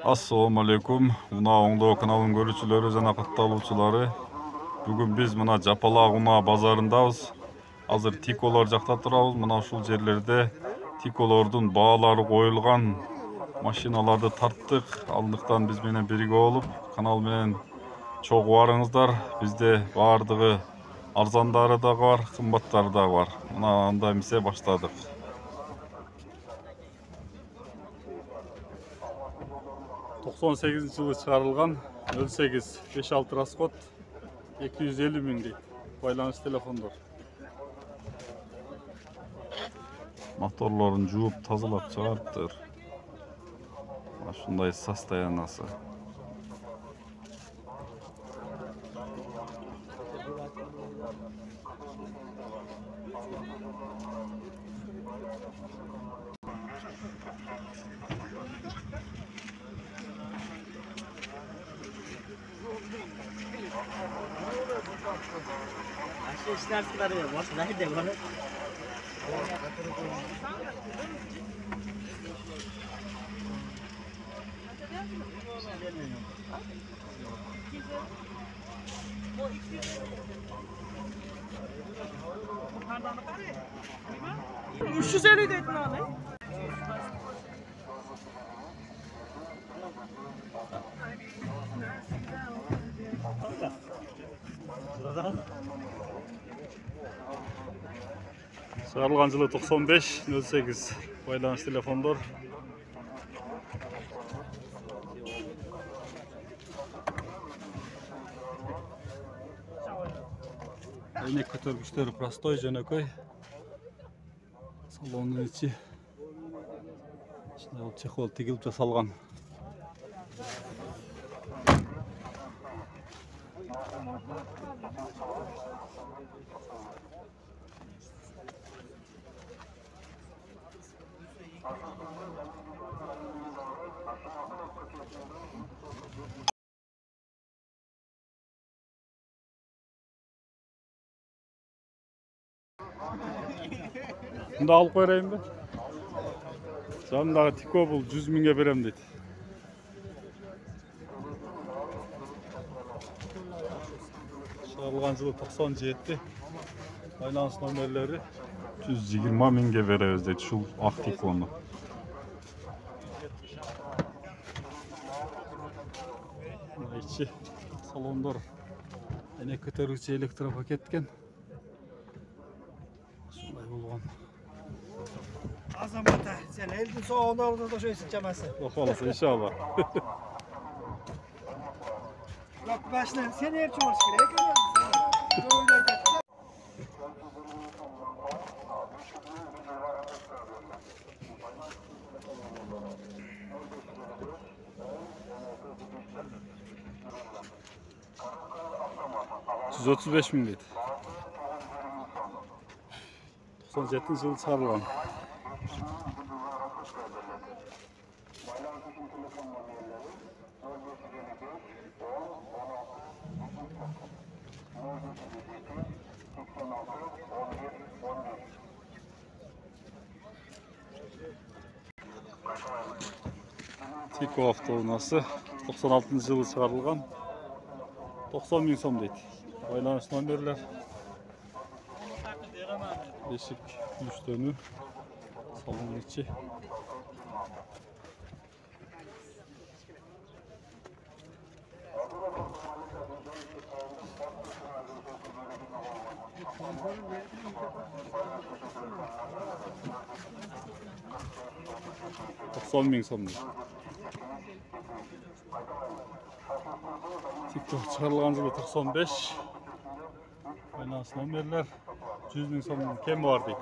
Assalamu alaikum. Muna Oңдоо kanalın görүүчүлөрү жана катталуучулары. Бүгүн биз мына Жапалак унаа базарындабыз. Азыр тиколор жакта турабыз. Мына ушул жерлерде тиколордун баалары коюлган машиналарды тарттык. Алдыктан биз менен бирге болуп, канал менен чогуу барыңыздар. Бизде баардыгы арзандары да бар, кымбаттары да бар. Мына анда эмесе баштадык. 98 жылы чыгарылган 08 56 расход 250 миң дейт. Байланыш телефондор. Моторлорун жууп тазалап чыгарыптыр. Ушундай состояниясы. $350 dedin abi. Чыгарылган жылы 95 08 байланыш телефондор. Эйнек көтөргүчтөрү простой, жөнөкөй. Салондун ичи ушундай чехол тигилип жасалган. Мында алып коерайын бе? Жанындагы тико бул 100 миңге берем дейт. Чыгарылган жылы 97. Байланыш номерлери 120 миңге беребиз дейт ушул ак тикону. Ичи салондор эне көтөргүчү электропакет экен. Ушундай болгон. Azamata, sen elin soğuğunda orada da şöyle sıçaması. Oxolasa inşallah. Bak başına sen her çoğu gerek mi? $135 ming deydi. 97 yılı çağrılan. Tiko avtounası 96 yılı çağrılgan 90 ming so'm deydi. Байланыш номерлер. Beşik güçlüğünü salonun içi. $90 ming so'm. TikTok çıkarılgan yılı 95. Байланыш номерлер 100 ming so'mdan kem var deydi.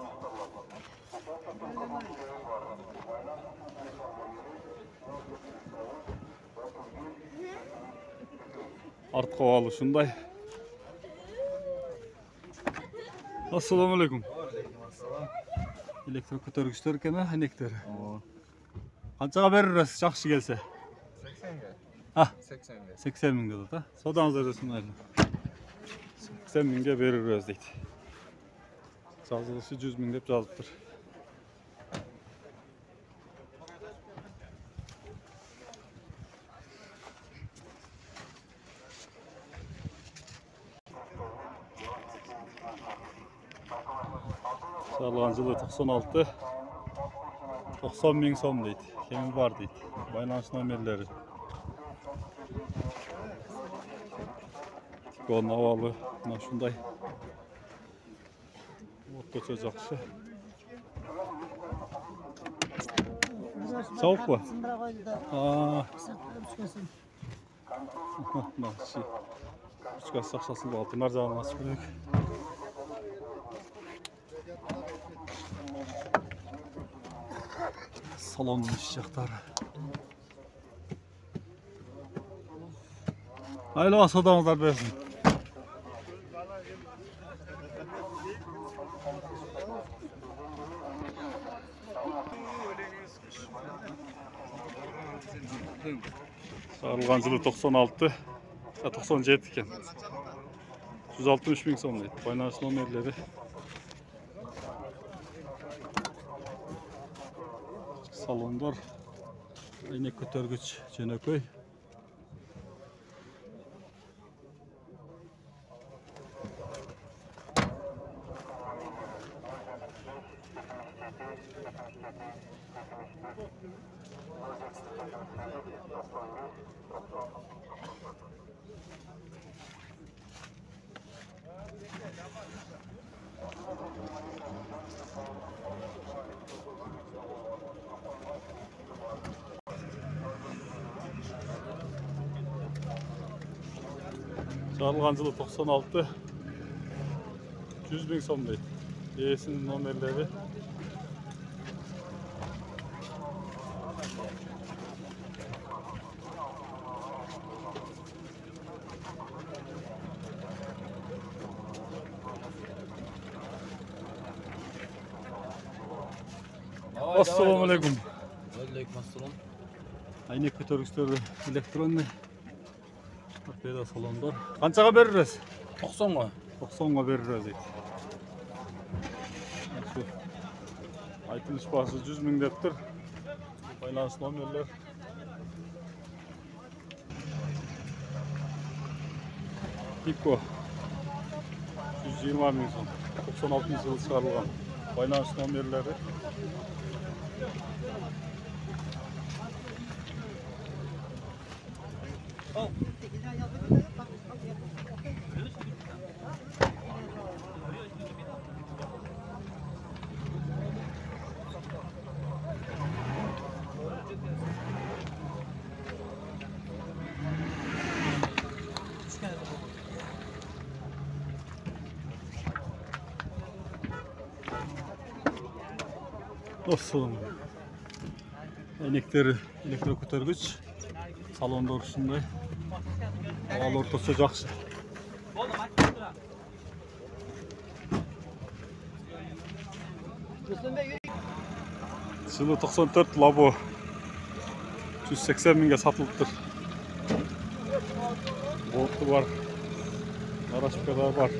Artka balı şunday. Assalamu alaikum. Elektro көтөргүчтөр экен а, энектер. Канчага берерсиз, жакшы келсе? 80'ge. Ha, 80'ge. 80 ming dedi da. Sodanızda resimler. 80 mingge veririz deydi. Жазылышы 100 ming dep жазыптыр. Salgan жылы 96, 90 bin som deydi. Kemi var deydi. Байланыш номерлері. Тиконың авалы мына шундай. Орточо жакшы. Soğuk mu? Küçük sakşasını altınlar canına açık bırak. Salonun işçakları. Hayırlı asadağınızlar versin. Sarılgan жылы 96, 97 iken. 163 bin som deydi. Байланыш номерлері. Salonlar. Aynek көтергіч жөнөкөй. Sarılgan жылы 96, 100 bin som deydi. E'sinin номерлері. Assalamu alaikum. Aleykümselam. Aynek көтергіштері электронный. Arkada salonlar. Qanchaga beririz? 90'ga. 90'ga beririz deydi. Şu aytılış bahsi 100 bin deptir. Байланыш номерлер. Tiko 120 bin som. 96 yılı çıkarılgan. Байланыш номерлері. Dostum. Әйнектері электро көтергіч. Salonda ушундай. Ал ортосу жакшы. Жылы 94 лабо 180 миңге сатылыптыр. Борты бар. Гаражкалар бар.